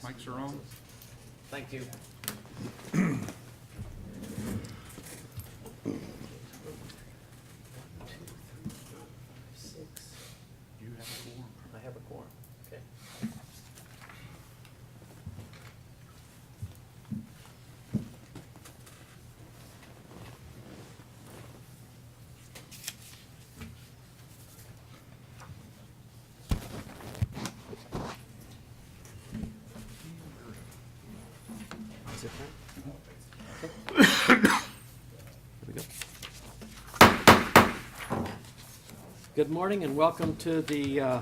Mics are on. Thank you. You have a quorum. I have a quorum. Okay. Is it time? Okay. Here we go. Good morning and welcome to the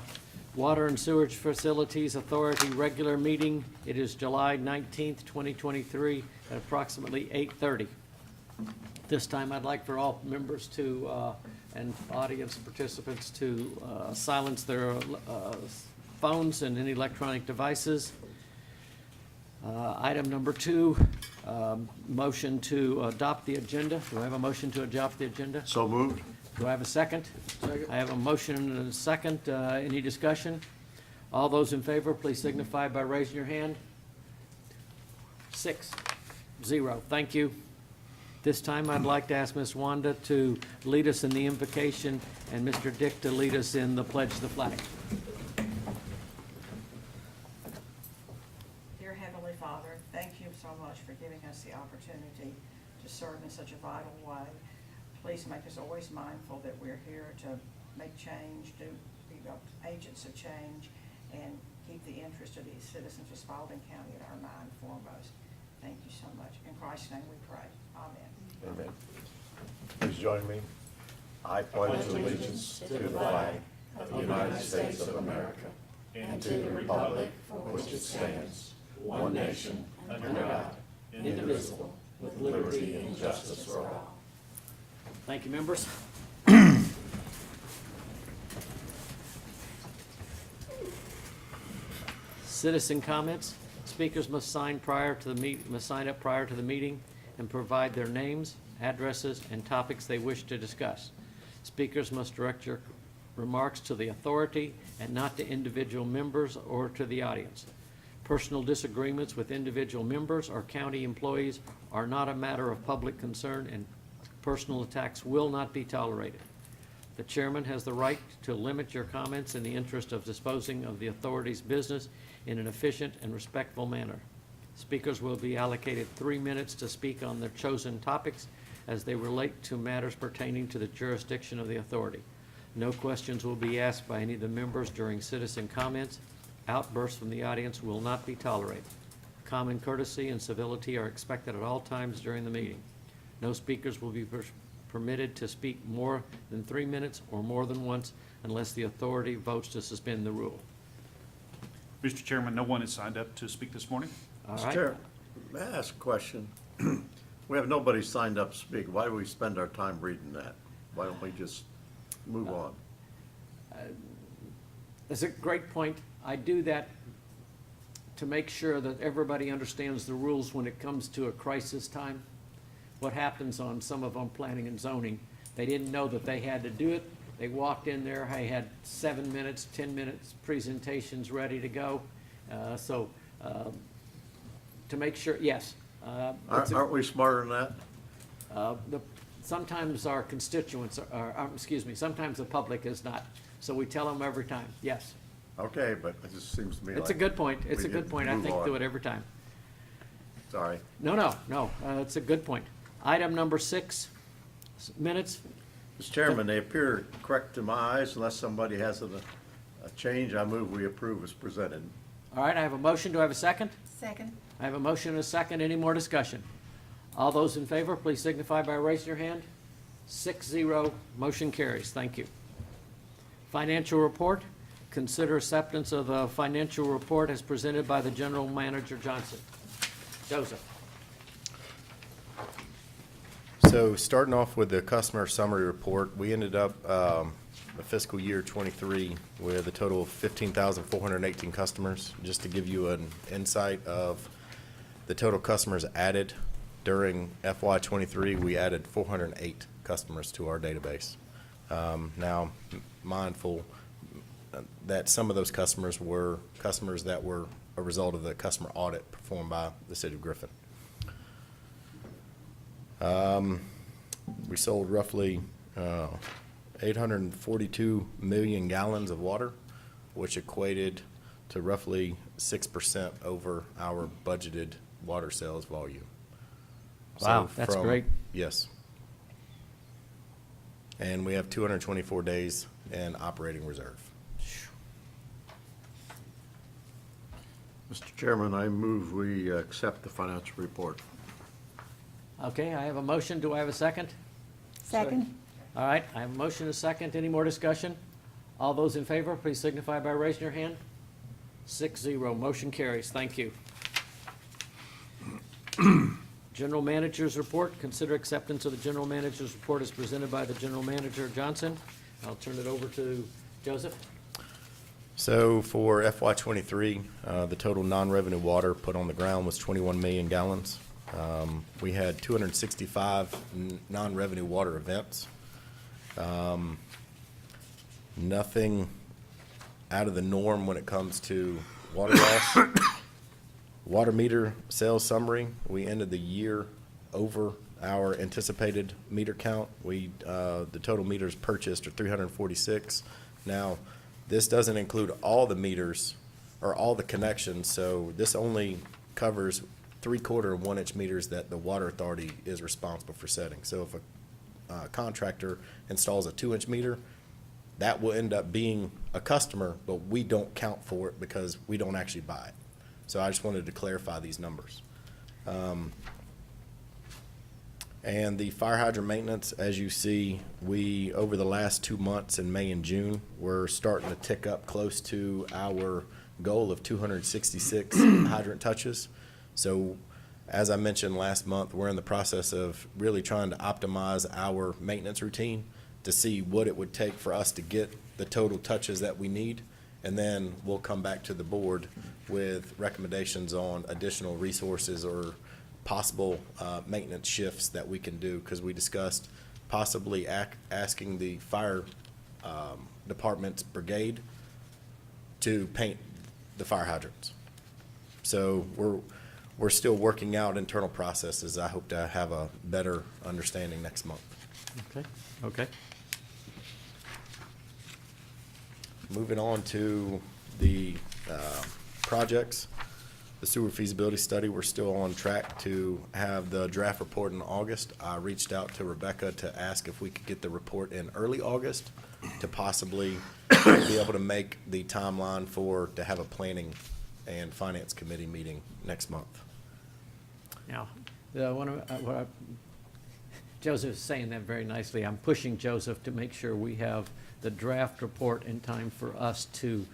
Water and Sewage Facilities Authority regular meeting. It is July 19th, 2023 at approximately 8:30. This time I'd like for all members to, and audience participants to silence their phones and any electronic devices. Item number 2, motion to adopt the agenda. Do I have a motion to adopt the agenda? So moved. Do I have a second? Second. I have a motion and a second. Any discussion? All those in favor, please signify by raising your hand. 6-0. Thank you. This time, I'd like to ask Ms. Wanda to lead us in the invocation and Mr. Dick to lead us in the pledge of the flag. Dear Heavenly Father, thank you so much for giving us the opportunity to serve in such a vital way. Please make us always mindful that we're here to make change, to be agents of change, and keep the interest of these citizens of Spalding County at our mind foremost. Thank you so much. In Christ's name we pray. Amen. Amen. Please join me. I pledge allegiance to the flag of the United States of America and to the republic for which it stands, one nation, under God, indivisible, with liberty and justice for all. Thank you, members. Citizen comments. Speakers must sign up prior to the meeting and provide their names, addresses, and topics they wish to discuss. Speakers must direct your remarks to the authority and not to individual members or to the audience. Personal disagreements with individual members or county employees are not a matter of public concern, and personal attacks will not be tolerated. The chairman has the right to limit your comments in the interest of disposing of the authority's business in an efficient and respectful manner. Speakers will be allocated 3 minutes to speak on their chosen topics as they relate to matters pertaining to the jurisdiction of the authority. No questions will be asked by any of the members during citizen comments. Outbursts from the audience will not be tolerated. Common courtesy and civility are expected at all times during the meeting. No speakers will be permitted to speak more than 3 minutes or more than once unless the authority votes to suspend the rule. Mr. Chairman, no one has signed up to speak this morning. All Mr. right? Chair, may I ask a question? We have nobody signed up to speak. Why do we spend our time reading that? Why don't we just move on? That's a great point. I do that to make sure that everybody understands the rules when it comes to a crisis time. What happens on some of them planning and zoning, they didn't know that they had to do it. They walked in there, I had 7 minutes, 10 minutes presentations ready to go. To make sure, yes. Aren't we smarter than that? Sometimes our constituents sometimes the public is not. So we tell them every time, yes. Okay, but it just seems to me like. It's a good point. It's we a good need point. to I move think on. do it every time. Sorry. No, it's a good point. Item number 6, minutes. Mr. Chairman, they appear correct to my eyes unless somebody has a change. I move we approve as presented. All right, I have a motion. Do I have a second? Second. I have a motion and a second. Any more discussion? All those in favor, please signify by raising your hand. 6-0, motion carries. Thank you. Financial report. Consider acceptance of the financial report as presented by the General Manager Johnson. Joseph. So starting off with the customer summary report, we ended up the fiscal year 23 with a total of 15,418 customers. Just to give you an insight of the total customers added during FY23, we added 408 customers to our database. Now, mindful that some of those customers were customers that were a result of the customer audit performed by the city of Griffin. We sold roughly 842 million gallons of water, which equated to roughly 6% over our budgeted water sales volume. Wow, So that's from- great. Yes. And we have 224 days in operating reserve. Mr. Chairman, I move we accept the financial report. Okay, I have a motion. Do I have a second? Second. All right, I have a motion, a second. Any more discussion? All those in favor, please signify by raising your hand. 6-0, motion carries. Thank you. General Manager's report. Consider acceptance of the General Manager's report as presented by the General Manager Johnson. I'll turn it over to Joseph. So for FY '23, the total non-revenue water put on the ground was 21 million gallons. We had 265 non-revenue water events. Nothing out of the norm when it comes to water loss. Water meter sales summary, we ended the year over our anticipated meter count. The total meters purchased are 346. Now, this doesn't include all the meters or all the connections, so this only covers 3/4 and 1-inch meters that the water authority is responsible for setting. So if a contractor installs a 2-inch meter, that will end up being a customer, but we don't count for it because we don't actually buy it. So I just wanted to clarify these numbers. And the fire hydrant maintenance, as you see, we, over the last 2 months in May and June, we're starting to tick up close to our goal of 266 hydrant touches. So as I mentioned last month, we're in the process of really trying to optimize our maintenance routine to see what it would take for us to get the total touches that we need. And then we'll come back to the board with recommendations on additional resources or possible maintenance shifts that we can do, because we discussed possibly asking the fire department's brigade to paint the fire hydrants. So we're still working out internal processes. I hope to have a better understanding next month. Okay. Moving on to the projects, the sewer feasibility study, we're still on track to have the draft report in August. I reached out to Rebecca to ask if we could get the report in early August to possibly be able to make the timeline to have a planning and finance committee meeting next month. Now, Joseph is saying that very nicely. I'm pushing Joseph to make sure we have the draft report in time for us to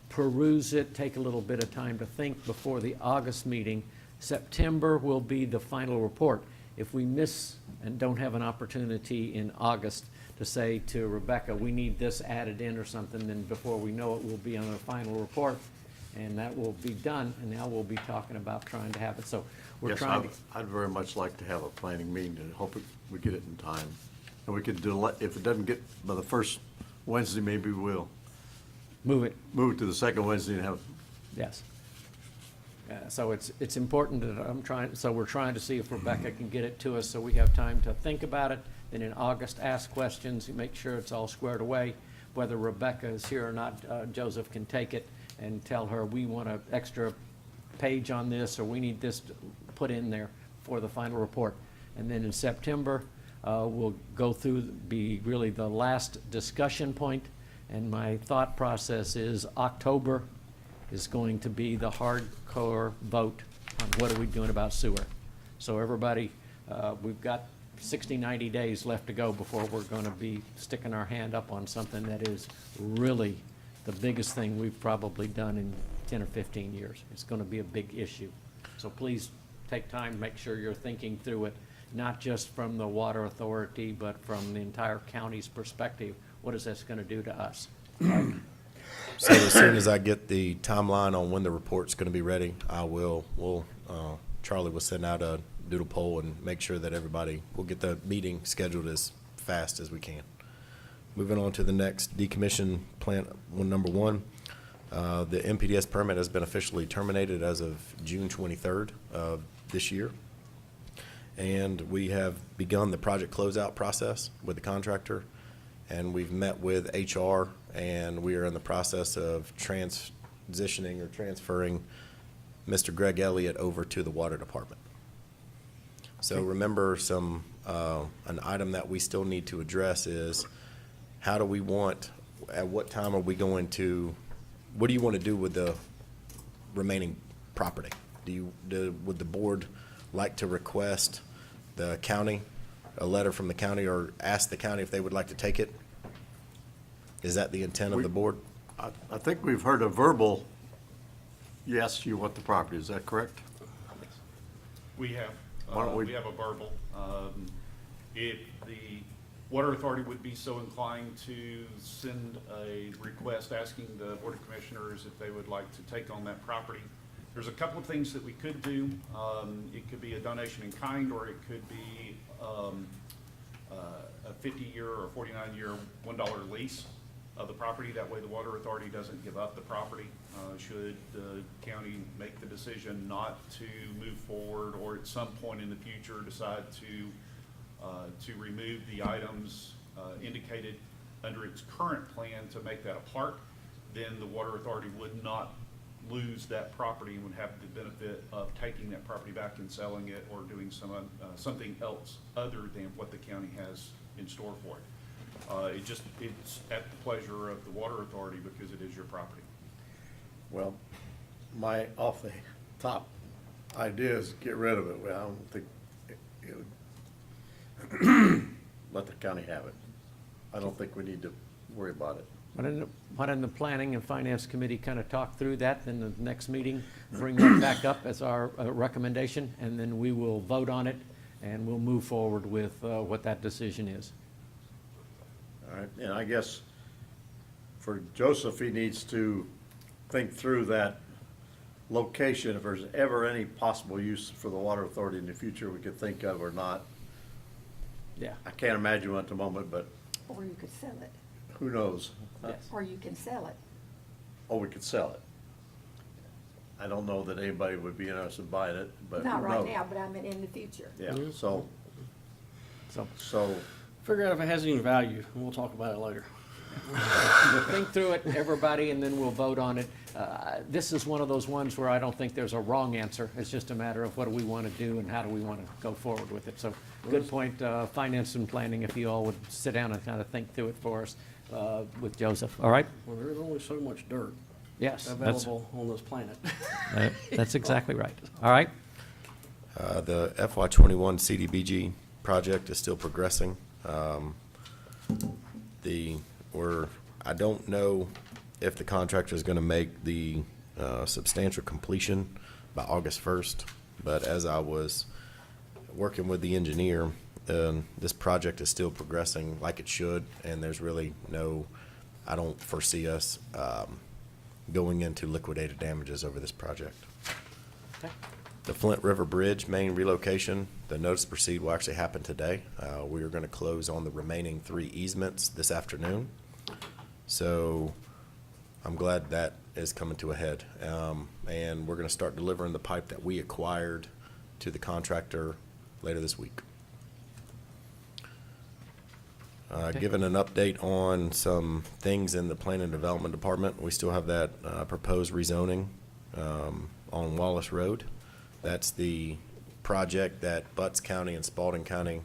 peruse it, take a little bit of time to think before the August meeting. September will be the final report. If we miss and don't have an opportunity in August to say to Rebecca, we need this added in or something, then before we know it, we'll be on the final report, and that will be done, and now we'll be talking about trying to have it. So we're Yes, trying to. I'd very much like to have a planning meeting and hope we get it in time. And we could delay, if it doesn't get by the first Wednesday, maybe we'll Move it. move it to the second Wednesday and have, Yes. So it's important that we're trying to see if Rebecca can get it to us so we have time to think about it. Then in August, ask questions, make sure it's all squared away. Whether Rebecca is here or not, Joseph can take it and tell her, we want an extra page on this, or we need this put in there for the final report. And then in September, we'll go through, be really the last discussion point. And my thought process is October is going to be the hardcore vote on what are we doing about sewer. So everybody, we've got 60, 90 days left to go before we're going to be sticking our hand up on something that is really the biggest thing we've probably done in 10 or 15 years. It's going to be a big issue. So please take time, make sure you're thinking through it, not just from the water authority, but from the entire county's perspective. What is this going to do to us? So as soon as I get the timeline on when the report's going to be ready, Charlie will send out a doodle poll and make sure that we'll get the meeting scheduled as fast as we can. Moving on to the next decommission plant, number 1. The MPDS permit has been officially terminated as of June 23rd of this year. And we have begun the project closeout process with the contractor, and we've met with HR, and we are in the process of transitioning or transferring Mr. Greg Elliott over to the water department. So remember an item that we still need to address is how do we want, at what time are we going to, what do you want to do with the remaining property? Would the board like to request the county, a letter from the county, or ask the county if they would like to take it? Is that the intent of the board? I think we've heard a verbal, yes, you want the property, is that correct? We have, Why don't we- we have a verbal. If the Water Authority would be so inclined to send a request asking the Board of Commissioners if they would like to take on that property, there's a couple of things that we could do. It could be a donation in kind, or it could be a 50-year or 49-year $1 lease of the property. That way the Water Authority doesn't give up the property. Should the county make the decision not to move forward, or at some point in the future decide to remove the items indicated under its current plan to make that a park, then the Water Authority would not lose that property and would have the benefit of taking that property back and selling it, or doing something else other than what the county has in store for it. It's at the pleasure of the Water Authority because it is your property. Well, my off the top idea is get rid of it. Well, I don't think it would, let the county have it. I don't think we need to worry about it. Why don't the Planning and Finance Committee kind of talk through that, then the next meeting, bring that back up as our recommendation, and then we will vote on it, and we'll move forward with what that decision is. All right, and I guess for Joseph, he needs to think through that location, if there's ever any possible use for the Water Authority in the future we could think of or not. Yeah. I can't imagine one at the moment, but Or you could sell it, who knows? Yes. or you can sell it. Oh, we could sell it. I don't know that anybody would be interested in buying it, but Not who right knows? now, but I mean in the future. Yeah, So, so, Figure out if it has any value, and we'll talk about it later. think through it, everybody, and then we'll vote on it. This is one of those ones where I don't think there's a wrong answer. It's just a matter of what do we want to do and how do we want to go forward with it. So, good point, finance and planning, if you all would sit down and kind of think through it for us with Joseph. All right? Well, there is only so much dirt Yes. available on this planet. That's exactly right. All right? The FY21 CDBG project is still progressing. I don't know if the contractor is going to make the substantial completion by August 1st, but as I was working with the engineer, this project is still progressing like it should, and there's really I don't foresee us going into liquidated damages over this project. Okay. The Flint River Bridge main relocation, the notice to proceed will actually happen today. We are going to close on the remaining 3 easements this afternoon. So I'm glad that is coming to a head. And we're going to start delivering the pipe that we acquired to the contractor later this week. Given an update on some things in the Planning and Development Department, we still have that proposed rezoning on Wallace Road. That's the project that Butts County and Spalding County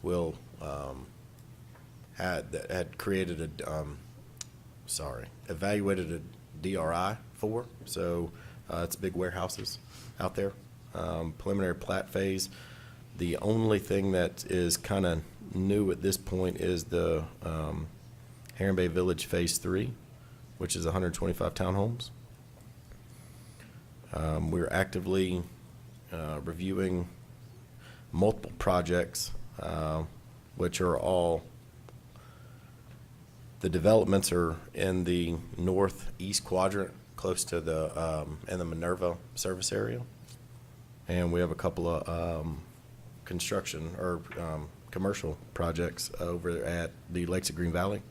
will had created evaluated a DRI for. So it's big warehouses out there. Preliminary plat phase. The only thing that is kind of new at this point is the Heron Bay Village Phase 3, which is 125 townhomes. We're actively reviewing multiple projects, which are all, the developments are in the northeast quadrant, close to in the Minerva service area. And we have a couple of construction or commercial projects over at the Lakes of Green Valley.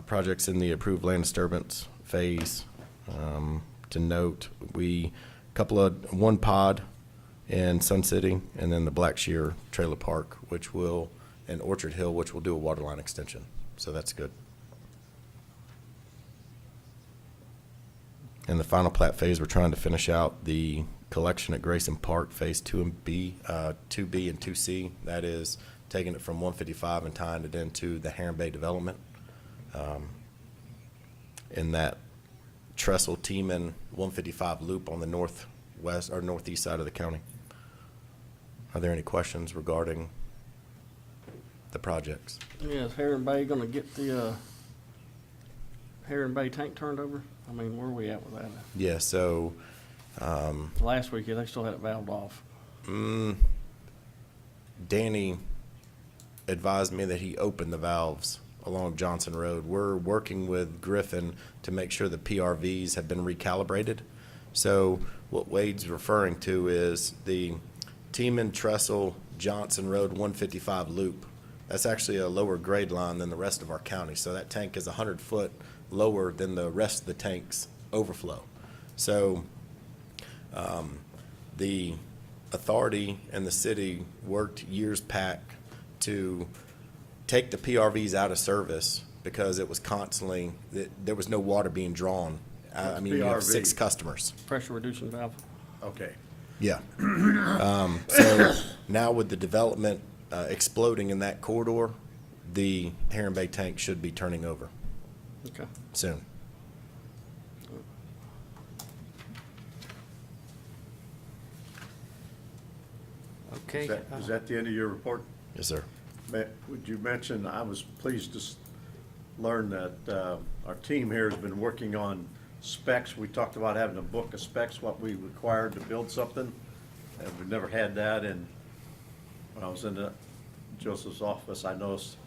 projects in the approved land disturbance phase. To note, one pod in Sun City, and then the Black Shear Trailer Park, and Orchard Hill, which will do a water line extension. So that's good. In the final plat phase, we're trying to finish out the collection at Grayson Park, Phase 2B and 2C. That is taking it from 155 and tying it into the Heron Bay development. In that Trestle Tiemann 155 loop on the northwest or northeast side of the county. Are there any questions regarding the projects? Yeah, is Heron Bay gonna get the, Heron Bay tank turned over? I mean, where are we at with that? Yeah, so Last week, they still had it valved off. Danny advised me that he opened the valves along Johnson Road. We're working with Griffin to make sure the PRVs have been recalibrated. So what Wade's referring to is the Tiemann Trestle Johnson Road 155 loop. That's actually a lower grade line than the rest of our county. So that tank is 100 foot lower than the rest of the tank's overflow. So the authority and the city worked years back to take the PRVs out of service because it was constantly, there was no water being drawn. I mean, you have PRV? 6 customers. Pressure reducing valve. Okay. Yeah. So now with the development exploding in that corridor, the Heron Bay tank should be turning over Okay. soon. Okay. Is that the end of your report? Yes, sir. Would you mention, I was pleased to learn that our team here has been working on specs. We talked about having a book of specs, what we required to build something, and we've never had that. And when I was in Joseph's office, I noticed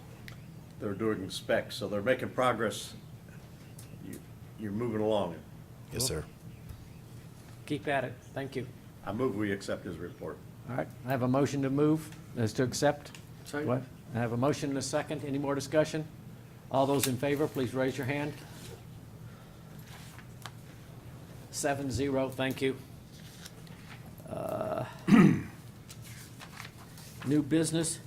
they're doing specs, so they're making progress. You're moving along. Yes, sir. Keep at it. Thank you. I move we accept his report. All right, I have a motion to move, as to accept. Second. What? I have a motion and a second. Any more discussion? All those in favor, please raise your hand. 7-0, thank you. New business.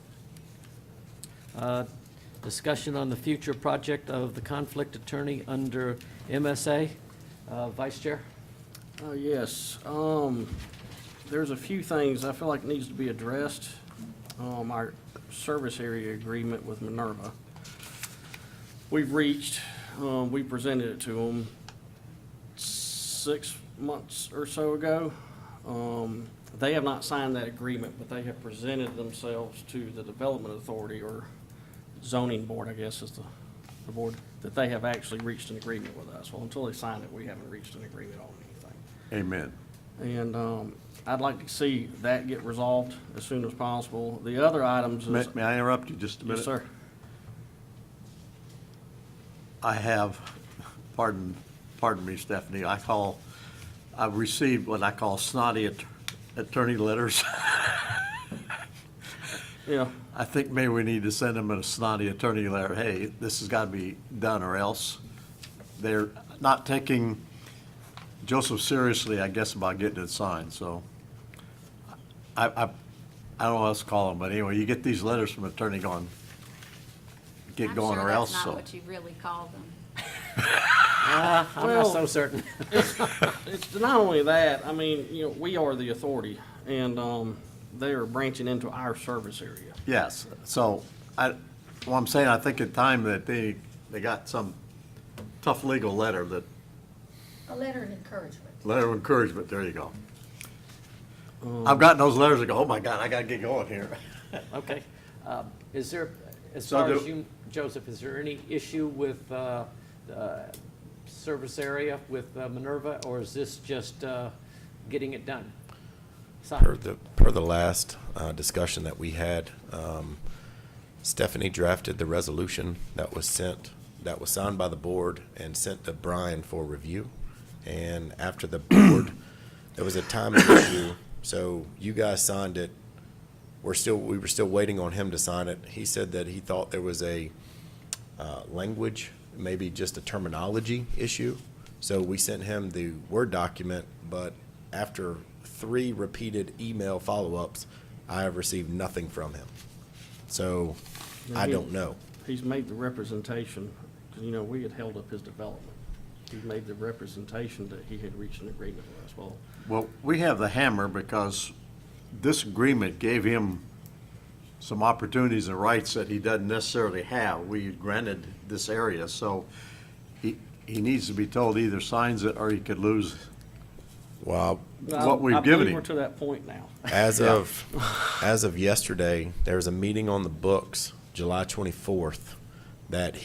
Discussion on the future project of the conflict attorney under MSA. Vice Chair? Yes, there's a few things I feel like needs to be addressed. Our service area agreement with Minerva. We've reached, we presented it to them 6 months or so ago. They have not signed that agreement, but they have presented themselves to the Development Authority, or Zoning Board, I guess is the board, that they have actually reached an agreement with us. Well, until they sign it, we haven't reached an agreement on anything. Amen. And I'd like to see that get resolved as soon as possible. The other items is... May I interrupt you just a minute? Yes, sir. I have, pardon me, Stephanie, I've received what I call snotty attorney letters. Yeah. I think maybe we need to send them a snotty attorney letter, hey, this has got to be done or else. They're not taking Joseph seriously, I guess, about getting it signed, so. I don't know what else to call them, but anyway, you get these letters from attorney going, get going or else, I'm sure so. that's not what you really call them. I'm not Well- so certain. It's not only that, I mean, you know, we are the authority, and they are branching into our service area. Yes, so what I'm saying, I think at time that they got some tough legal letter that, A letter of encouragement. letter of encouragement, there you go. I've gotten those letters that go, oh my God, I gotta get going here. Okay. Is there, as So far do- as you, Joseph, is there any issue with service area with Minerva, or is this just getting it done? Per the last discussion that we had, Stephanie drafted the resolution that was signed by the board and sent to Brian for review. And after the board, there was a timing issue, so you guys signed it. We were still waiting on him to sign it. He said that he thought there was a language maybe just a terminology issue. So we sent him the Word document, but after 3 repeated email follow-ups, I have received nothing from him. So I don't know. He's made the representation, 'cause, you know, we had held up his development. He made the representation that he had reached an agreement with us. Well, we have the hammer because this agreement gave him some opportunities and rights that he doesn't necessarily have. We granted this area, so he needs to be told he either signs it or he could lose Well, what we've I given believe him. we're to that point now. as of yesterday, there's a meeting on the books, July 24th, that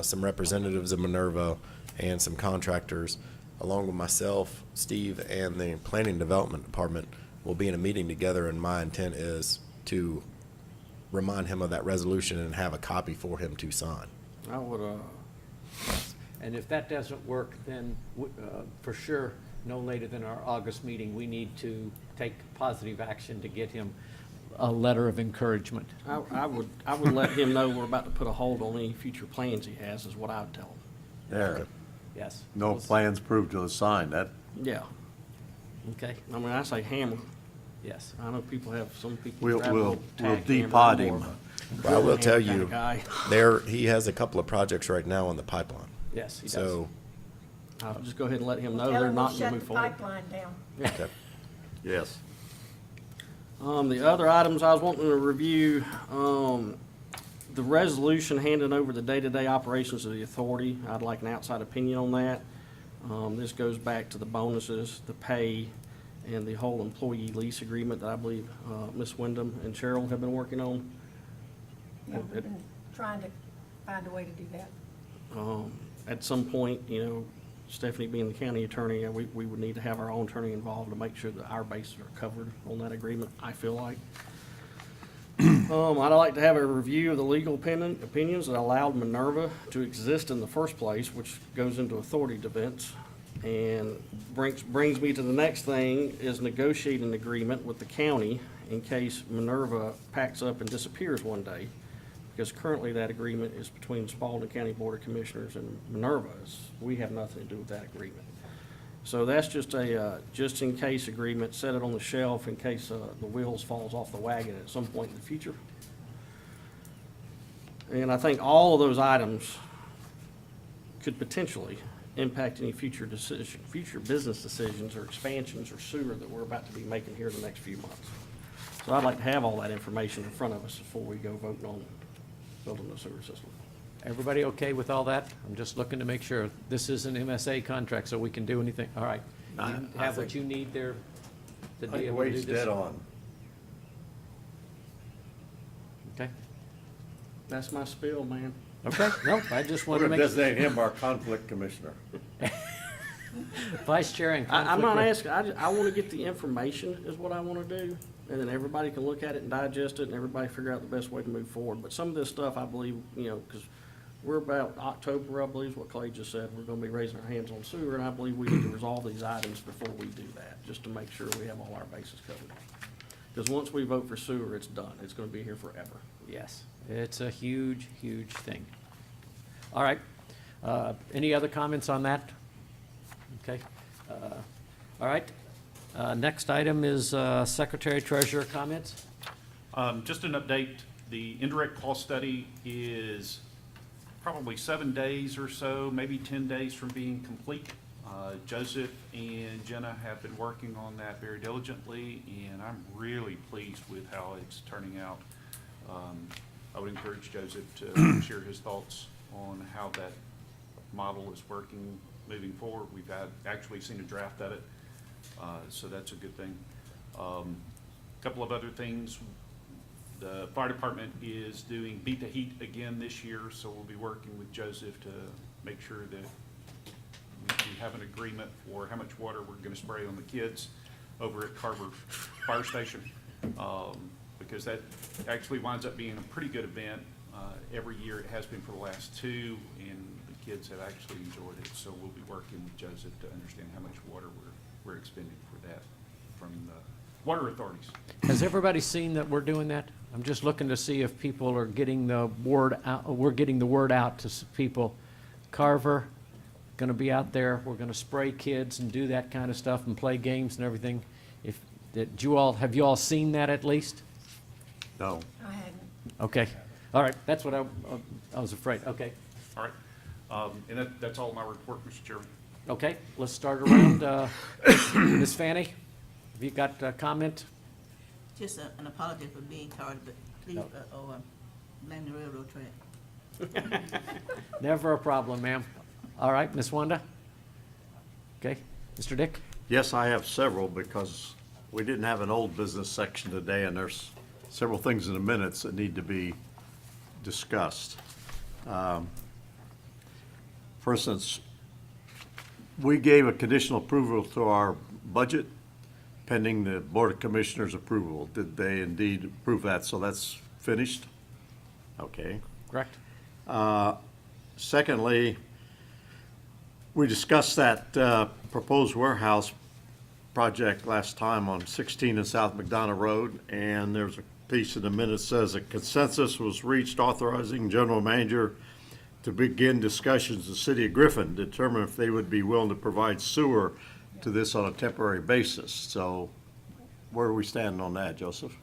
some representatives of Minerva and some contractors, along with myself, Steve, and the Planning Development Department, will be in a meeting together, and my intent is to remind him of that resolution and have a copy for him to sign. I would, And if that doesn't work, then for sure, no later than our August meeting, we need to take positive action to get him a letter of encouragement. I would let him know we're about to put a hold on any future plans he has, is what I would tell him. There, Yes. no plans proved to the sign. That, Yeah, Okay, I mean, I say hammer. yes. I know some people. We'll- grab a we'll- little we'll tack hammer, depot I'm him. more of a Well, I will tell hammer you, kinda guy. he has a couple of projects right now on the pipeline. Yes, he does. So, I'll just go ahead and let him know Tell they're him we'll not gonna shut move the forward. pipeline down. okay. yes. The other items I was wanting to review, the resolution handing over the day-to-day operations of the authority, I'd like an outside opinion on that. This goes back to the bonuses, the pay, and the whole employee lease agreement that I believe, Ms. Wyndham and Cheryl have been working on. Yeah, we've been trying to find a way to do that. At some point, you know, Stephanie being the county attorney, we would need to have our own attorney involved to make sure that our bases are covered on that agreement, I feel like. I'd like to have a review of the legal opinions that allowed Minerva to exist in the first place, which goes into authority defense. And brings me to the next thing, is negotiate an agreement with the county in case Minerva packs up and disappears one day. Because currently that agreement is between Spalding County Board of Commissioners and Minerva. We have nothing to do with that agreement. So that's just a, just-in-case agreement, set it on the shelf in case the wheels falls off the wagon at some point in the future. And I think all of those items could potentially impact any future business decisions or expansions or sewer that we're about to be making here in the next few months. So I'd like to have all that information in front of us before we go voting on building the sewer system. Everybody okay with all that? I'm just looking to make sure. This is an MSA contract, so we can do anything. All right. You I have what think- you need there to I be think able to do Wade's this? dead on. Okay. That's my spiel, man. Okay, no, I just We're wanted to gonna make, designate him our conflict commissioner. Vice Chair and I'm not conflict. asking, I want to get the information is what I want to do. And then everybody can look at it and digest it and everybody figure out the best way to move forward. But some of this stuff, I believe, you know, because we're about October, I believe is what Clay just said. We're going to be raising our hands on sewer, and I believe we need to resolve these items before we do that, just to make sure we have all our bases covered. Because once we vote for sewer, it's done. It's going to be here forever. Yes, it's a huge, huge thing. All right. Any other comments on that? Okay. All right. Next item is Secretary Treasurer comments. Just an update, the indirect cost study is probably 7 days or so, maybe 10 days from being complete. Joseph and Jenna have been working on that very diligently, and I'm really pleased with how it's turning out. I would encourage Joseph to share his thoughts on how that model is working moving forward. We've actually seen a draft of it, so that's a good thing. Couple of other things. The fire department is doing Beat the Heat again this year, so we'll be working with Joseph to make sure that we have an agreement for how much water we're gonna spray on the kids over at Carver Fire Station. Because that actually winds up being a pretty good event. Every year it has been for the last 2, and the kids have actually enjoyed it. So we'll be working with Joseph to understand how much water we're expending for that from the water authorities. Has everybody seen that we're doing that? I'm just looking to see if people are getting the word out, we're getting the word out to people. Carver, gonna be out there, we're gonna spray kids and do that kind of stuff and play games and everything. If, have you all seen that at least? No. I hadn't. Okay, all right, that's what I was afraid, okay. All right, and that's all my report, Mr. Chairman. Okay, let's start around, Ms. Fanny, have you got a comment? Just an apology for being tardy, but please, blame the railroad track. Never a problem, ma'am. All right, Ms. Wanda? Okay, Mr. Dick? Yes, I have several because we didn't have an old business section today, and there's several things in the minutes that need to be discussed. For instance, we gave a conditional approval to our budget pending the Board of Commissioners approval. Did they indeed approve that? So that's finished? Okay. Correct? Secondly, we discussed that proposed warehouse project last time on 16 and South McDonough Road, and there's a piece in the minutes says a consensus was reached authorizing general manager to begin discussions with the city of Griffin, to determine if they would be willing to provide sewer to this on a temporary basis. So where are we standing on that, Joseph?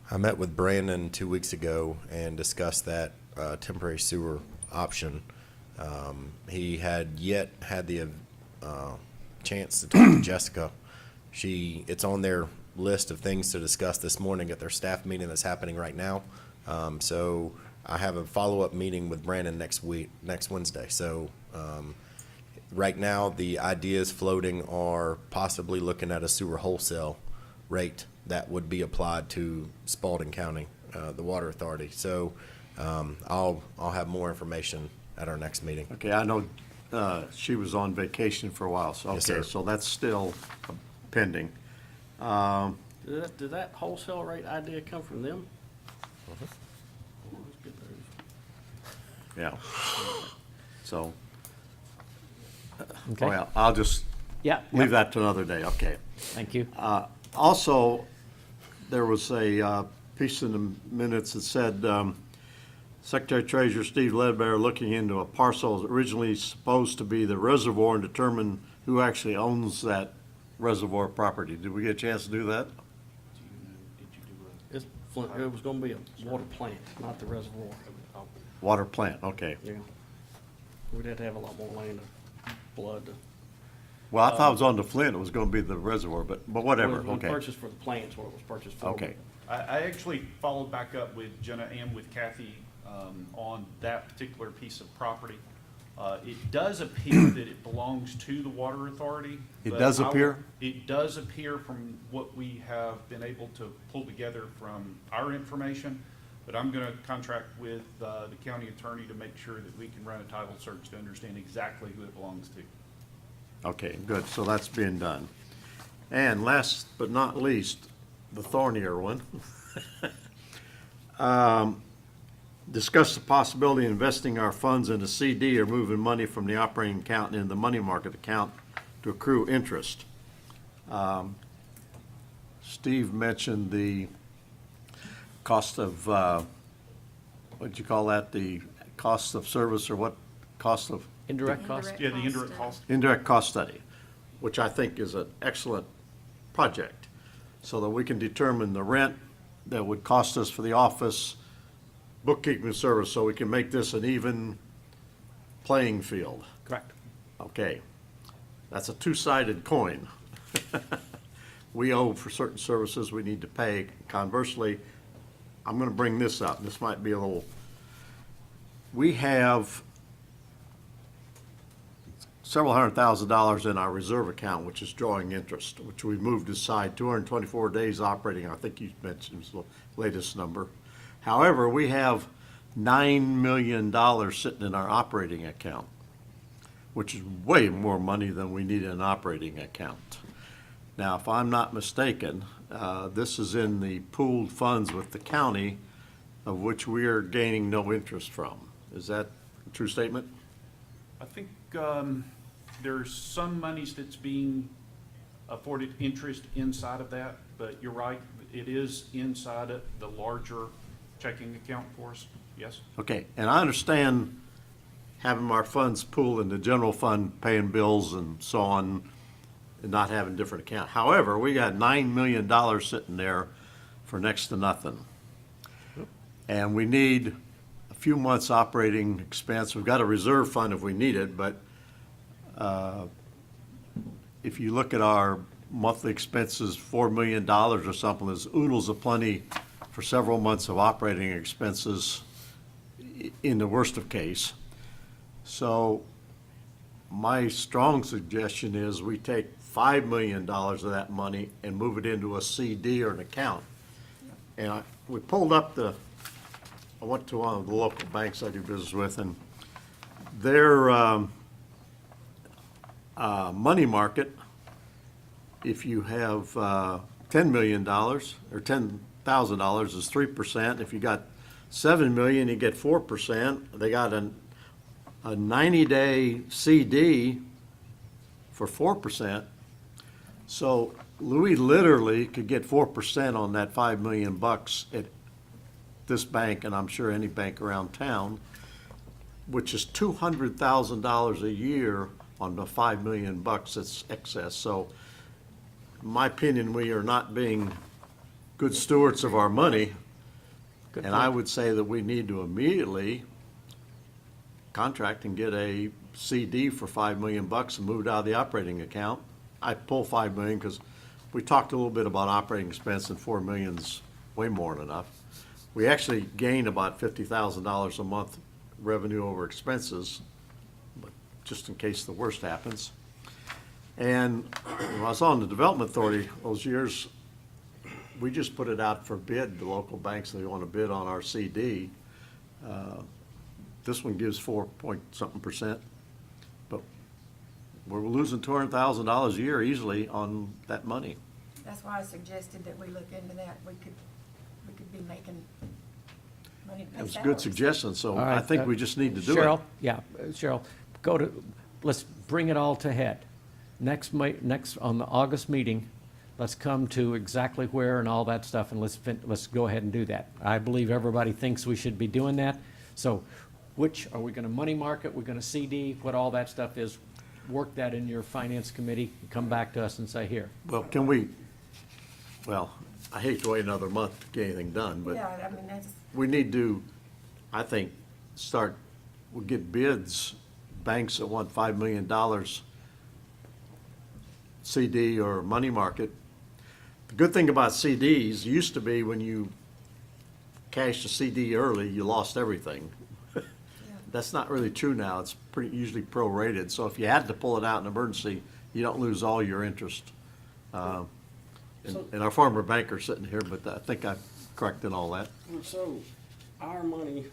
I met with Brandon 2 weeks ago and discussed that temporary sewer option. He had yet had the chance to talk to Jessica. It's on their list of things to discuss this morning at their staff meeting that's happening right now. So I have a follow-up meeting with Brandon next Wednesday. So right now, the ideas floating are possibly looking at a sewer wholesale rate that would be applied to Spalding County, the water authority. So I'll have more information at our next meeting. Okay, I know she was on vacation for a while, so, Yes, okay, sir. so that's still pending. Did that wholesale rate idea come from them? Let's get those. Yeah. So, Okay. well, I'll just Yeah. leave that to another day, okay. Thank you. Also, there was a piece in the minutes that said, Secretary Treasurer Steve Ledbetter looking into a parcel originally supposed to be the reservoir and determine who actually owns that reservoir property. Did we get a chance to do that? It's Flint, it was gonna be a water plant, not the reservoir. Water plant, okay. Yeah. We'd have to have a lot more land to blood to. Well, I thought it was on the Flint, it was gonna be the reservoir, but whatever, We okay. purchased for the plants, what it was purchased for. Okay, I actually followed back up with Jenna and with Kathy on that particular piece of property. It does appear that it belongs to the water authority. It but does I will- appear? It does appear from what we have been able to pull together from our information, but I'm gonna contract with the county attorney to make sure that we can run a title search to understand exactly who it belongs to. okay, good, so that's being done. And last but not least, the thornier one. Discuss the possibility of investing our funds in a CD or moving money from the operating account into the money market account to accrue interest. Steve mentioned the cost of, what'd you call that, the cost of service, or what, cost of? Indirect cost? Yeah, the indirect cost. Indirect cost study, which I think is an excellent project, so that we can determine the rent that would cost us for the office, bookkeeping service, so we can make this an even playing field. Correct. Okay, that's a two-sided coin. We owe for certain services we need to pay. Conversely, I'm gonna bring this up, this might be a little, we have several $100,000 in our reserve account, which is drawing interest, which we moved aside, 224 days operating, I think you mentioned was the latest number. However, we have $9 million sitting in our operating account, which is way more money than we need in an operating account. Now, if I'm not mistaken, this is in the pooled funds with the county, of which we are gaining no interest from. Is that a true statement? I think there's some monies that's being afforded interest inside of that. but you're right, it is inside of the larger checking account for us, yes? Okay, and I understand having our funds pooled in the general fund, paying bills and so on, and not having different account. However, we got $9 million sitting there for next to nothing. And we need a few months operating expense. We've got a reserve fund if we need it, but if you look at our monthly expenses, $4 million or something, there's oodles of plenty for several months of operating expenses in the worst of case. So my strong suggestion is we take $5 million of that money and move it into a CD or an account. And we pulled up I went to one of the local banks I do business with, and their money market, if you have $10 million or $10,000 is 3%. If you got $7 million, you get 4%. They got a 90-day CD for 4%. So Louis literally could get 4% on that $5 million at this bank, and I'm sure any bank around town, which is $200,000 a year on the $5 million that's excess. So in my opinion, we are not being good stewards of our money. Good And I point. would say that we need to immediately contract and get a CD for $5 million and move it out of the operating account. I pull $5 million because we talked a little bit about operating expense, and $4 million's way more than enough. We actually gain about $50,000 a month revenue over expenses, but just in case the worst happens. And when I was on the Development Authority those years, we just put it out for bid, the local banks, they want to bid on our CD. This one gives 4-point-something%, but we're losing $200,000 a year easily on that money. That's why I suggested that we look into that. We could be making money to pay It was a salaries. good suggestion, so All I right, think we just need to do Cheryl, it. yeah, Cheryl, let's bring it all to head. Next, on the August meeting, let's come to exactly where and all that stuff, and let's go ahead and do that. I believe everybody thinks we should be doing that. So which, are we gonna money market, we're gonna CD, what all that stuff is, work that in your finance committee, and come back to us and say, here. Well, I hate to wait another month to get anything done, but Yeah, I mean, that's, we need to, I think, we'll get bids, banks that want $5 million CD or money market. The good thing about CDs used to be when you cashed a CD early, you lost everything. That's not really true now. It's usually prorated. So if you had to pull it out in emergency, you don't lose all your interest. And our former banker's sitting here, but I think I corrected all that. So our money,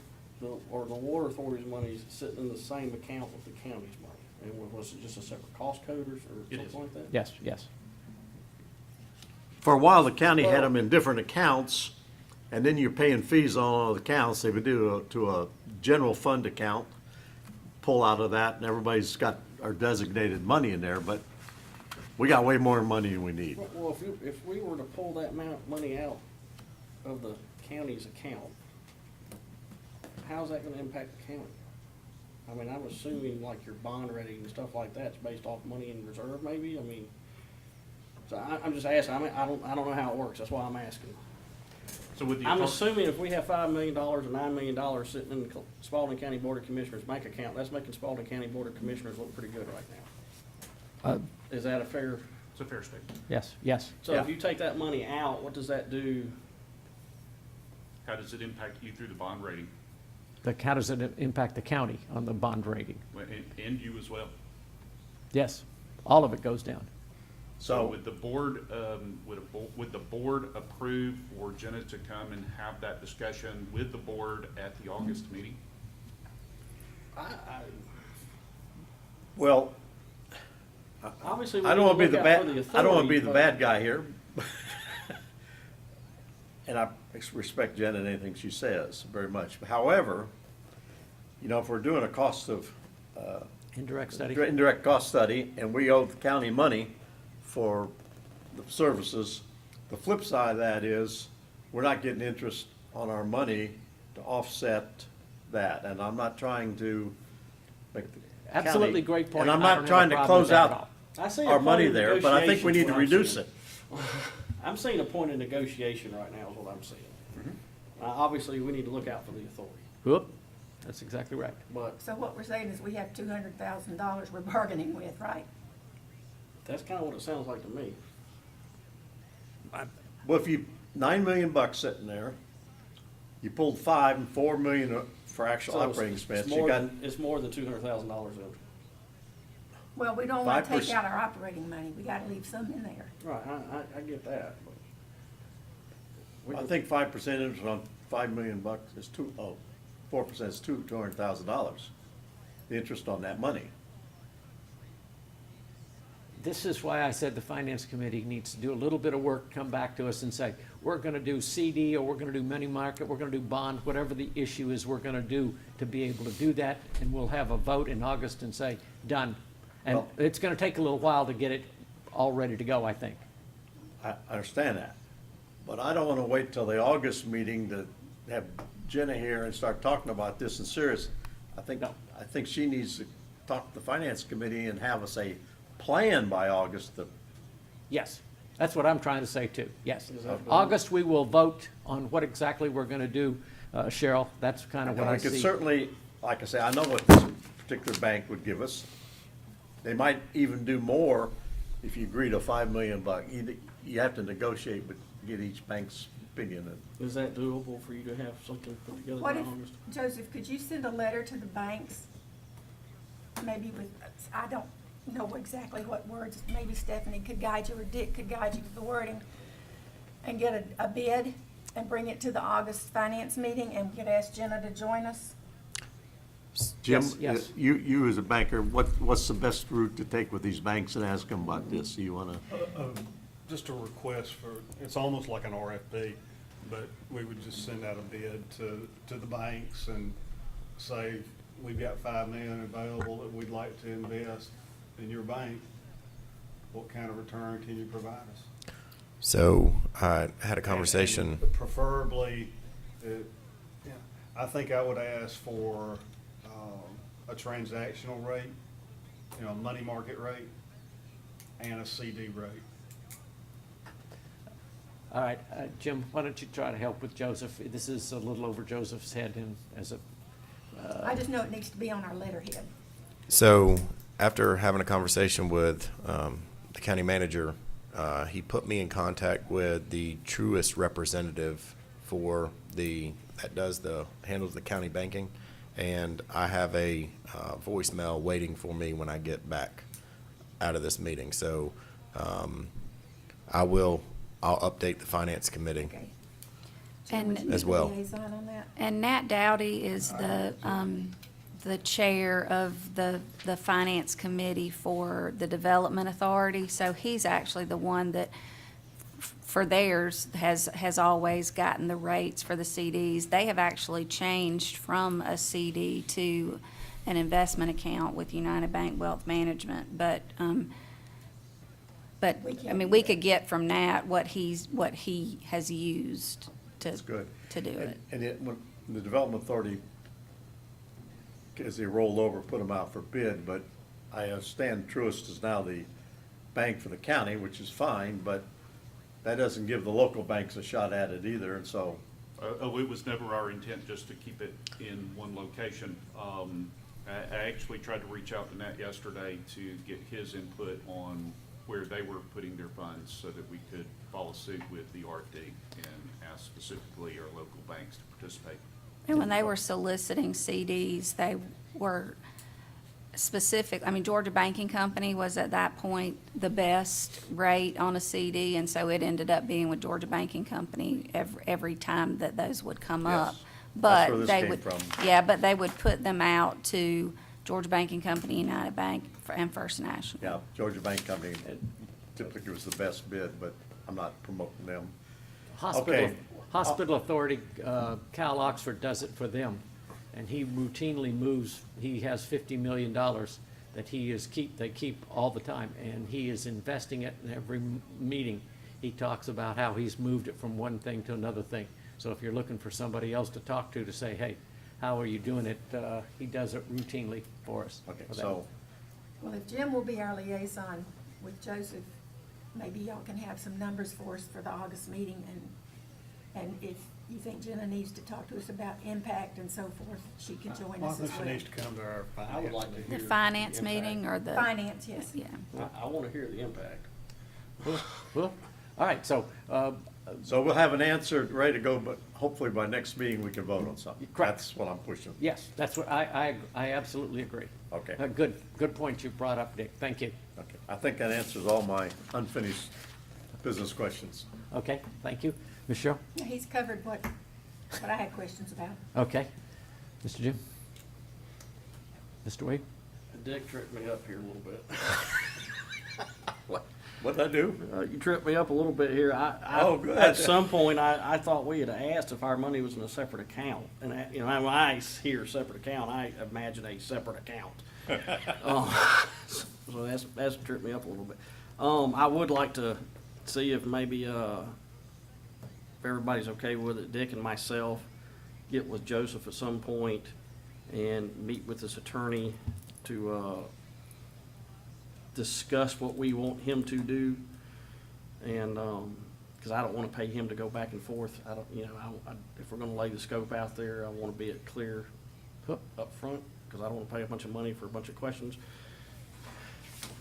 or the water authority's money is sitting in the same account with the county's money? And was it just a separate cost code or It is. something like that? Yes, yes. For a while, the county had them in different accounts, and then you're paying fees on all the accounts. They would do to a general fund account, pull out of that, and everybody's got our designated money in there, but we got way more money than we need. Well, if we were to pull that amount of money out of the county's account, how's that gonna impact the county? I mean, I'm assuming like your bond rating and stuff like that's based off money in reserve maybe, I mean, so I'm just asking, I mean, I don't know how it works, that's why I'm asking. So with the. I'm assuming if we have $5 million or $9 million sitting in the Spalding County Board of Commissioners bank account, that's making Spalding County Board of Commissioners look pretty good right now. Is that a fair? It's a fair statement. Yes, yes. So if you take that money out, what does that do? How does it impact you through the bond rating? How does it impact the county on the bond rating? And you as well? Yes, all of it goes down. So would the board, would the board approve for Jenna to come and have that discussion with the board at the August meeting? Well, Obviously, we I don't need want to be look the out for bad, I don't want to be the authority, bad guy here. And I respect Jen and anything she says very much. However, you know, if we're doing a cost of, Indirect study? indirect cost study, and we owe the county money for the services, the flip side of that is, we're not getting interest on our money to offset that, and I'm not trying to make the county. Absolutely great point. And I'm I don't not have a trying to problem with close that at out all. I see a our point money of there, but I think we need to negotiation, reduce what it. I'm seeing. I'm seeing a point of negotiation right now is what I'm seeing. Obviously, we need to look out for the authority, Whoop, that's exactly right. but So what we're saying is we have $200,000 we're bargaining with, right? that's kind of what it sounds like to me. Well, if you, $9 million sitting there, you pulled 5 and 4 million for actual So it's- operating it's expense, more you got, than- It's more than $200,000 in. Well, we don't want to take 5%. out our operating money. We got to leave some in there. Right, I get that, but. we I could- think 5% interest on $5 million is 4% is $200,000. The interest on that money. This is why I said the finance committee needs to do a little bit of work, come back to us and say, we're gonna do CD, or we're gonna do money market, we're gonna do bond, whatever the issue is, we're gonna do to be able to do that, and we'll have a vote in August and say, done. And Well- it's gonna take a little while to get it all ready to go, I think. I understand that. But I don't want to wait till the August meeting to have Jenna here and start talking about this in serious. I think she needs to talk to the finance committee and have us a plan by August to. Yes, that's what I'm trying to say too, yes. Is that- August, we will vote on what exactly we're gonna do, Cheryl, that's kind of what And I we could see. certainly, like I say, I know what this particular bank would give us. They might even do more if you agree to $5 million. You have to negotiate, but get each bank's opinion. Is that doable for you to have something put together What by if, August? Joseph, could you send a letter to the banks? Maybe with, I don't know exactly what words, maybe Stephanie could guide you or Dick could guide you with the wording, and get a bid and bring it to the August finance meeting, and we could ask Jenna to join us? Jim, Yes. you as a banker, what's the best route to take with these banks and ask them about this? You want to? Just a request for, it's almost like an RFP, but we would just send out a bid to the banks and say, we've got $5 million available that we'd like to invest in your bank. What kind of return can you provide us? So I had a conversation. And preferably, I think I would ask for a transactional rate, a money market rate, and a CD rate. All right, Jim, why don't you try to help with Joseph? This is a little over Joseph's head and as a, I just know it needs to be on our letterhead. So after having a conversation with the county manager, he put me in contact with the truest representative for handles the county banking. And I have a voicemail waiting for me when I get back out of this meeting. So I'll update the finance committee. Okay. And- Would you be As the well. liaison on that? And Nat Dowdy is the chair of the finance committee for the Development Authority. So he's actually the one that, for theirs, has always gotten the rates for the CDs. They have actually changed from a CD to an investment account with United Bank Wealth Management. But I mean, we could get from Nat what he has used That's good. to do it. And when the Development Authority, as they rolled over, put them out for bid, but I understand Truist is now the bank for the county, which is fine, but that doesn't give the local banks a shot at it either, and so. It was never our intent just to keep it in one location. I actually tried to reach out to Nat yesterday to get his input on where they were putting their funds so that we could follow suit with the RFD and ask specifically our local banks to participate. And when they were soliciting CDs, they were specific, I mean, Georgia Banking Company was at that point the best rate on a CD, and so it ended up being with Georgia Banking Company every time that those would come Yes. up. That's where But this they came would, from. yeah, but they would put them out to Georgia Banking Company, United Bank, and First National. Yeah, Georgia Bank Company typically was the best bid, but I'm not promoting them. Okay. Hospital Authority, Cal Oxford does it for them. And he routinely moves, he has $50 million that they keep all the time. And he is investing it in every meeting he talks about how he's moved it from one thing to another thing. So if you're looking for somebody else to talk to say, hey, how are you doing it, he does it routinely for us. Okay, for that. so, Well, if Jim will be our liaison with Joseph, maybe y'all can have some numbers for us for the August meeting, and if you think Jenna needs to talk to us about impact and so forth, she can join Well, I us think as she well. needs to come to our I would like to finance. hear. The finance impact. meeting or the? Finance, yes. Yeah. I want to hear the impact. Well, all right, so, so we'll have an answer ready to go, but hopefully by next meeting, we can vote on something. Correct. That's what I'm pushing. yes, that's what, I absolutely agree. Okay. Good point you brought up, Dick, thank you. Okay, I think that answers all my unfinished business questions. Okay, thank you. Ms. Cheryl? Yeah, he's covered what I had questions about. Okay. Mr. Jim? Mr. Wade? Dick tripped me up here a little bit. What'd I do? You tripped me up a little bit here. Oh, good. At some point, I thought we had asked if our money was in a separate account. And, you know, when I hear separate account, I imagine a separate account. So that's tripped me up a little bit. I would like to see if maybe, if everybody's okay with it, Dick and myself get with Joseph at some point and meet with his attorney to, discuss what we want him to do. And, cause I don't wanna pay him to go back and forth. I don't, you know, if we're gonna lay the scope out there, I wanna be it clear up front, cause I don't wanna pay a bunch of money for a bunch of questions.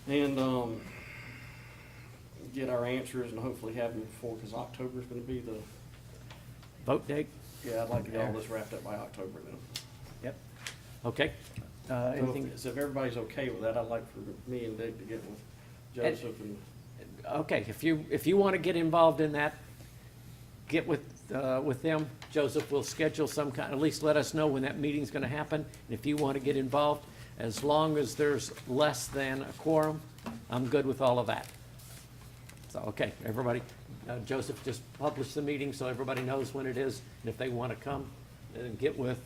And, get our answers and hopefully have them before, cause October's gonna be the, Vote date? yeah, I'd like to get all this wrapped up by October now. Yep. Okay. So Anything? if everybody's okay with that, I'd like for me and Dick to get with Joseph and. Okay, if you want to get involved in that, get with them. Joseph will schedule some kind, at least let us know when that meeting's going to happen. And if you want to get involved, as long as there's less than a quorum, I'm good with all of that. So, okay, everybody, Joseph just published the meeting so everybody knows when it is. And if they want to come, then get with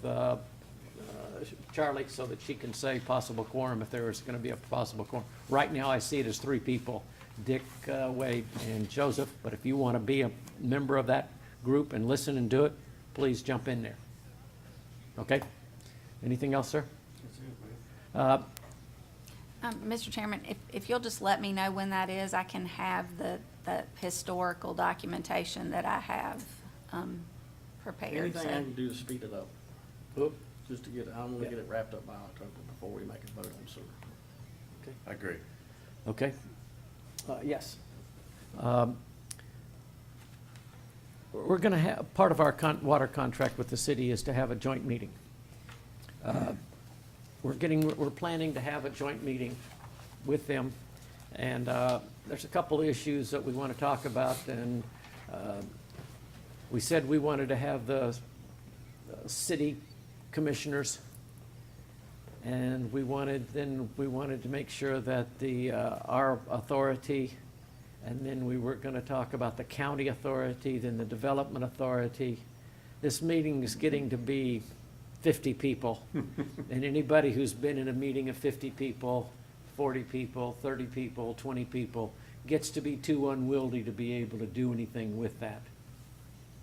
Charlie so that she can say possible quorum if there is going to be a possible quorum. Right now, I see it as 3 people, Dick, Wade, and Joseph. But if you want to be a member of that group and listen and do it, please jump in there. Okay? Anything else, sir? Mr. Chairman, if you'll just let me know when that is, I can have the historical documentation that I have prepared. Anything so- I can do to speed it up, Oop. just to get, I want to get it wrapped up by October before we make a vote on sewer. I agree. Okay. Yes. We're going to have, part of our water contract with the city is to have a joint meeting. We're planning to have a joint meeting with them, and there's a couple of issues that we want to talk about, and we said we wanted to have the city commissioners, and we wanted to make sure that our authority, and then we were going to talk about the county authority, then the development authority. This meeting is getting to be 50 people, and anybody who's been in a meeting of 50 people, 40 people, 30 people, 20 people, gets to be too unwieldy to be able to do anything with that.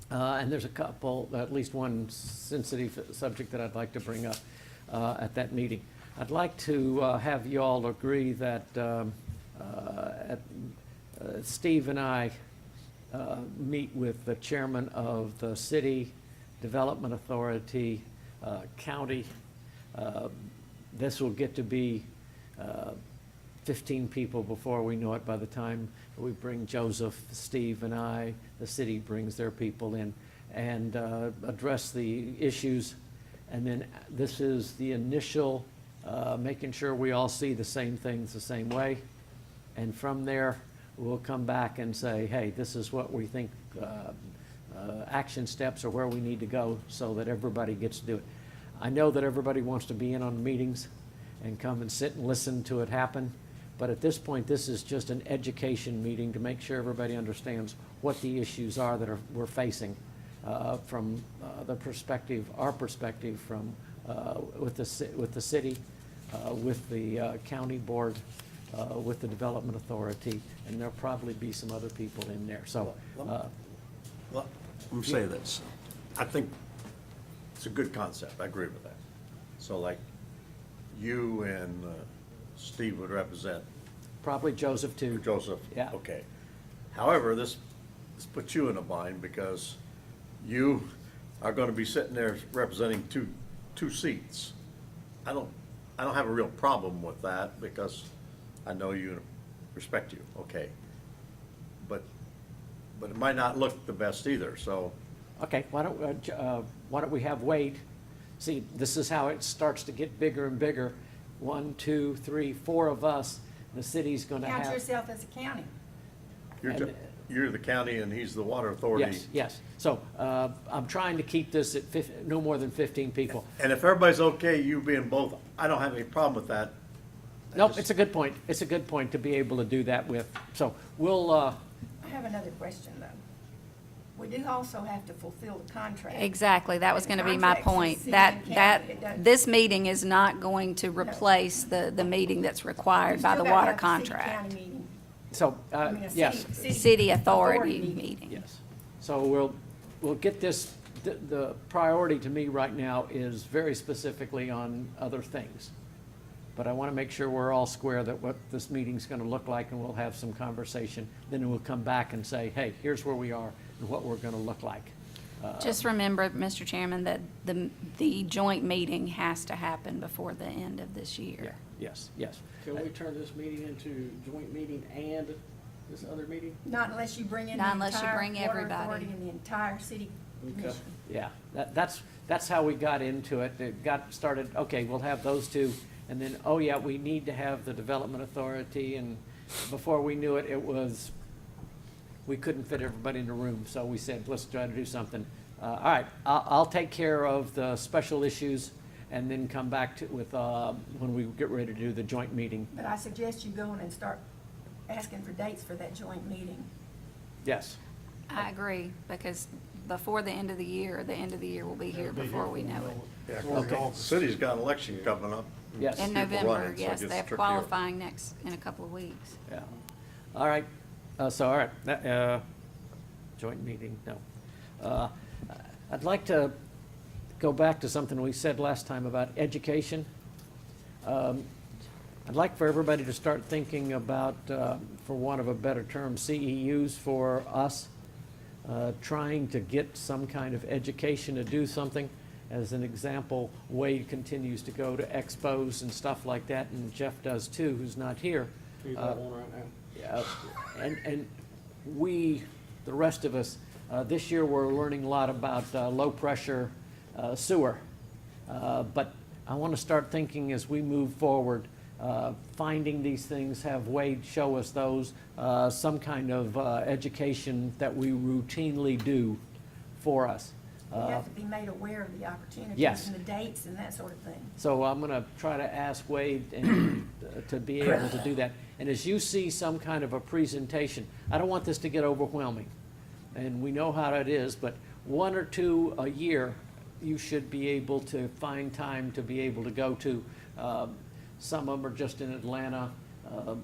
And there's a couple, at least one sensitive subject that I'd like to bring up at that meeting. I'd like to have you all agree that Steve and I meet with the chairman of the city development authority, county. This will get to be 15 people before we know it. By the time we bring Joseph, Steve, and I, the city brings their people in and address the issues. And then this is the initial, making sure we all see the same things the same way. And from there, we'll come back and say, hey, this is what we think action steps or where we need to go so that everybody gets to do it. I know that everybody wants to be in on meetings and come and sit and listen to it happen. But at this point, this is just an education meeting to make sure everybody understands what the issues are that we're facing from the perspective, our perspective from with the city, with the county board, with the Development Authority, and there'll probably be some other people in there, so. Well, let me say this. I think it's a good concept. I agree with that. So like you and Steve would represent Probably Joseph too. Joseph? Yeah. Okay. However, this puts you in a bind because you are gonna be sitting there representing two seats. I don't have a real problem with that because I know you and respect you, okay? But it might not look the best either, so. Okay, why don't we have Wade? See, this is how it starts to get bigger and bigger. 1, 2, 3, 4 of us, the city's gonna Count have. yourself as a county. You're the county and he's the water authority. Yes, yes. So, I'm trying to keep this at no more than 15 people. And if everybody's okay, you being both, I don't have any problem with that. Nope, it's a good point. It's a good point to be able to do that with. So, we'll, I have another question, though. We do also have to fulfill the contract. Exactly, that was And the gonna be my contract says point. city That, and county. that, It doesn't- this meeting is not going to replace the meeting that's required by the water contract. City-county meeting. so, I mean, a yes. City authority meeting. Yes. So we'll get this, the priority to me right now is very specifically on other things. But I want to make sure we're all square that what this meeting's going to look like, and we'll have some conversation. Then we'll come back and say, hey, here's where we are and what we're going to look like. Just remember, Mr. Chairman, that the joint meeting has to happen before the end of this Yeah, year. yes, yes. Can we turn this meeting into joint meeting and this other meeting? Not unless you bring in the Not unless you entire bring water everybody. authority and the entire city Okay. commission. Yeah, that's how we got into it. It got started, okay, we'll have those two, and then, oh yeah, we need to have the Development Authority, and before we knew it, we couldn't fit everybody in the room, so we said, let's try to do something. All right, I'll take care of the special issues and then come back with, when we get ready to do the joint meeting. But I suggest you go in and start asking for dates for that joint meeting. Yes, I agree, because before the end of the year will be here before we know it. Yeah, 'cause Okay. the city's got an election coming up. yes. In People November, running, so it yes, gets they have trickier. qualifying in a couple of weeks. Yeah. All right, joint meeting, no. I'd like to go back to something we said last time about education. I'd like for everybody to start thinking about, for want of a better term, CEUs for us, trying to get some kind of education to do something. As an example, Wade continues to go to expos and stuff like that, and Jeff does too, who's not here. He's got one right now. Yeah, and we, the rest of us, this year we're learning a lot about low-pressure sewer. But I want to start thinking as we move forward, finding these things, have Wade show us those, some kind of education that we routinely do for us. You have to be made aware of the opportunities Yes. and the dates and that sort of thing. So I'm going to try to ask Wade and, to be able to do that. And as you see some kind of a presentation, I don't want this to get overwhelming. And we know how it is, but 1 or 2 a year, you should be able to find time to be able to go to. Some of them are just in Atlanta,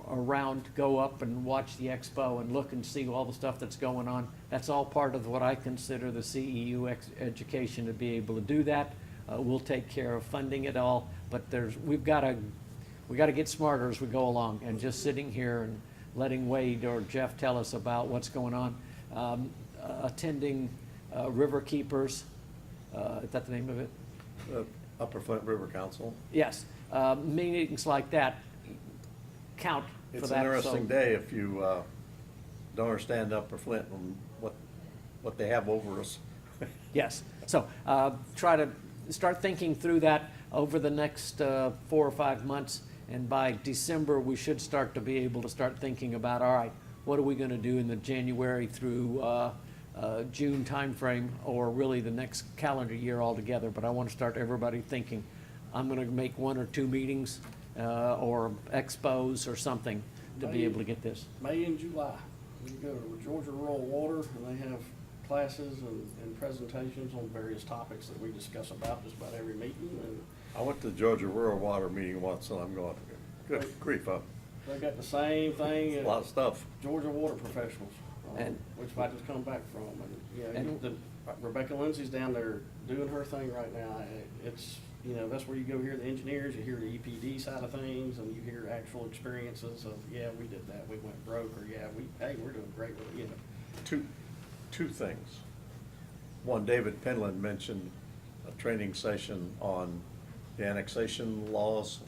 around, go up and watch the expo and look and see all the stuff that's going on. That's all part of what I consider the CEU education, to be able to do that. We'll take care of funding it all, but we got to get smarter as we go along, and just sitting here and letting Wade or Jeff tell us about what's going on. Attending River Keepers, is that the name of it? Upper Flint River Council. Yes, meetings like that count for that. It's an interesting so- day if you don't understand Upper Flint and what they have over us. Yes, so try to start thinking through that over the next 4 or 5 months, and by December, we should start to be able to start thinking about, all right, what are we gonna do in the January through June timeframe, or really the next calendar year altogether? But I want to start everybody thinking, I'm gonna make 1 or 2 meetings or expos or something to be able to get this. May and July, we go to Georgia Rural Water, and they have classes and presentations on various topics that we discuss about just about every meeting. And I went to the Georgia Rural Water meeting once and I'm going, good grief, They got the same thing A lot of as stuff. Georgia Water Professionals, And- which I just come back from. And, you know, And- Rebecca Lindsay's down there doing her thing right now. It's, you know, that's where you go hear the engineers, you hear the EPD side of things, and you hear actual experiences of, yeah, we did that, we went broke, or yeah, hey, we're doing great with it, you know. Two things. One, David Penland mentioned a training session on the annexation laws.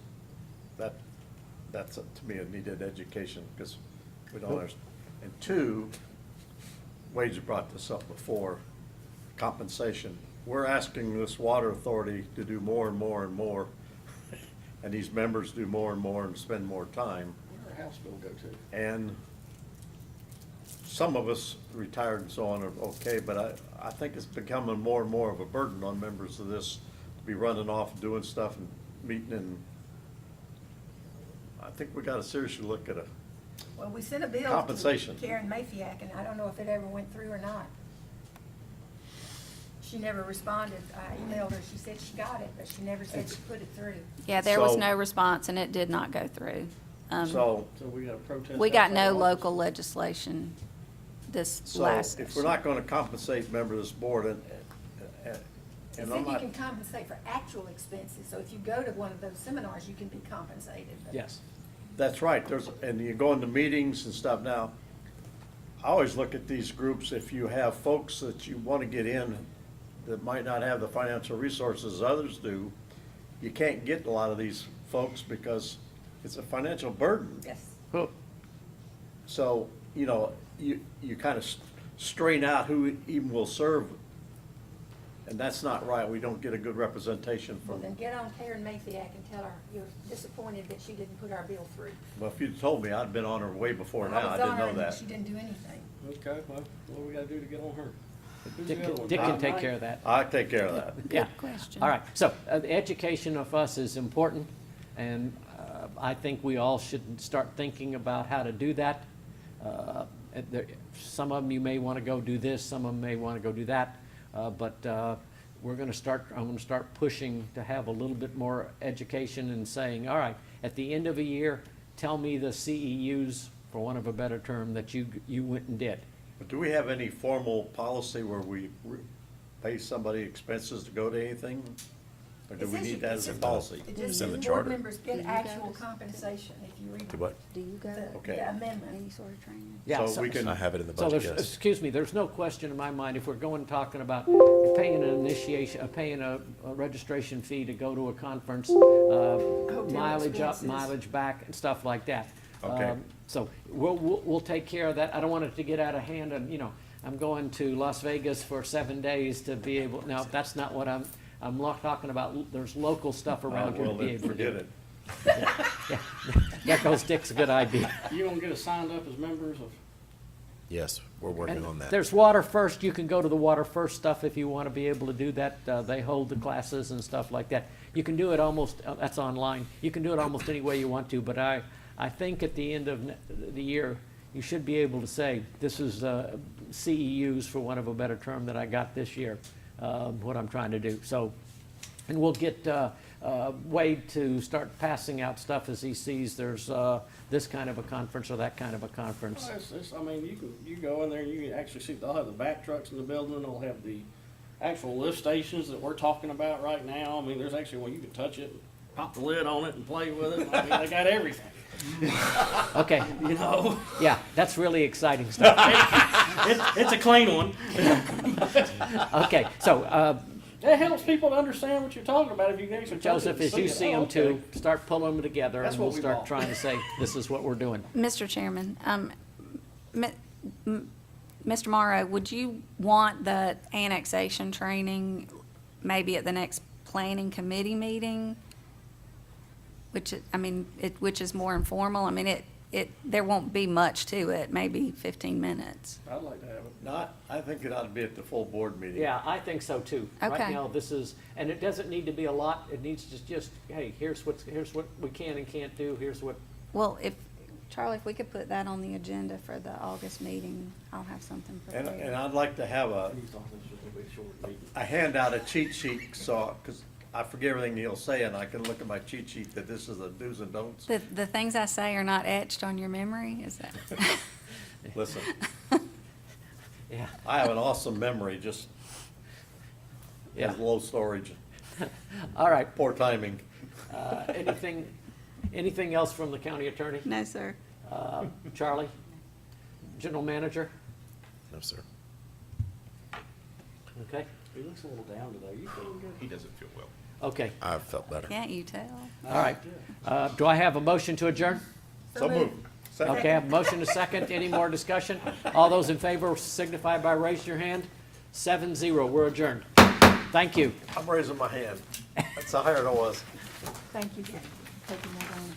That's, to me, a needed education, because we don't understand. And two, Wade's brought this up before, compensation. We're asking this water authority to do more and more and more, and these members do more and more and spend more time. Where our house bill go to? And some of us retired and so on are okay, but I think it's becoming more and more of a burden on members of this to be running off, doing stuff and meeting, and I think we gotta seriously look at Well, we sent a bill Compensation. to Karen Mayfiak, and I don't know if it ever went through or not. She never responded. I emailed her, she said she got it, but she never said she put it through. Yeah, there was So- no response, and it did not go through. so, So we got a protest. We got outside no the office. local legislation this last. if we're not gonna compensate members of this board, and It I'm said you not, can compensate for actual expenses, so if you go to one of those seminars, you can be compensated. but- Yes. that's right, and you go into meetings and stuff now. I always look at these groups, if you have folks that you wanna get in that might not have the financial resources others do, you can't get a lot of these folks because it's a financial burden. Yes. Well, So, you know, you kind of strain out who even will serve, and that's not right. We don't get a good representation Well, from, then get on Karen Mayfiak and tell her you're disappointed that she didn't put our bill through. well, if you'd told me, I'd been on her way before now. I was didn't on her know and that. She didn't do anything. Okay, well, what do we gotta do to get on her? Who's Dick the other one? Dick can Mike? take care of that. I take care of that. Yeah. Good question. All right, so the education of us is important, and I think we all should start thinking about how to do that. Some of them you may want to go do this, some of them may want to go do that, but I'm going to start pushing to have a little bit more education and saying, all right, at the end of a year, tell me the CEUs, for want of a better term, that you went and did. But do we have any formal policy where we pay somebody expenses to go to anything? Or do It we says need you- that it as a says- policy? It just It's in the says charter. board members Do get you actual guys compensation if you read Do what? Do you go? the Okay. amendment. Any sort of training? Yeah, So we can, I have it in the So budget, there's, yes. excuse me, there's no question in my mind, if we're going, talking about paying an initiation, paying a registration fee to go to a conference, mileage up, expenses. mileage back, and stuff like that. Okay. So we'll take care of that. I don't want it to get out of hand, and, you know, I'm going to Las Vegas for 7 days to be able, no, that's not what I'm talking about. There's local stuff around here to well, be then able to forget do. it. Yeah, goes Dick's a good idea. You gonna get us signed up as members of? Yes, we're working And on that. there's Water First, you can go to the Water First stuff if you want to be able to do that. They hold the classes and stuff like that. You can do it almost, that's online, you can do it almost any way you want to, but I think at the end of the year, you should be able to say, this is CEUs, for want of a better term, that I got this year, what I'm trying to do. So, and we'll get Wade to start passing out stuff as he sees there's this kind of a conference or that kind of a conference. Well, I mean, you go in there and you can actually see, they'll have the back trucks in the building, they'll have the actual lift stations that we're talking about right now. I mean, there's actually one you can touch it, pop the lid on it and play with it. I mean, they got everything, Okay, you know? yeah, that's really exciting stuff. It's a clean one. Okay, so, It helps people to understand what you're talking about if you can actually touch it Joseph, and as you it. see Oh, them too, okay. start pulling them together That's and we'll what we start want. trying to say, this is what we're doing. Mr. Chairman, Mr. Morrow, would you want the annexation training maybe at the next planning committee meeting? Which, which is more informal. I mean, there won't be much to it, maybe 15 minutes. I'd like to have it. I think it ought to be at the full board meeting. Yeah, I think so too. Right Okay. now, this is, and it doesn't need to be a lot, it needs to just, hey, here's what we can and can't do, here's what, Well, Charlie, if we could put that on the agenda for the August meeting, I'll have something And prepared. I'd like to have He thought this was gonna be a short meeting. a handout, a cheat sheet, so, because I forget everything he'll say, and I can look at my cheat sheet that this is the do's and don'ts. The things I say are not etched on your memory, is that? Listen, Yeah, I have an awesome memory, just yeah. has low storage, All right. poor timing. Anything else from the county attorney? No, sir. Charlie, general manager? No, sir. Okay, He looks a little down today. You feeling good? He doesn't feel well. okay. I felt better. Can't you tell? All right. Do I have a motion to adjourn? So moved. Second. Okay, I have a motion to second. Any more discussion? All those in favor signify by raising your hand. 7-0, we're adjourned. Thank you. I'm raising my hand. That's how hired I was. Thank you for taking that on.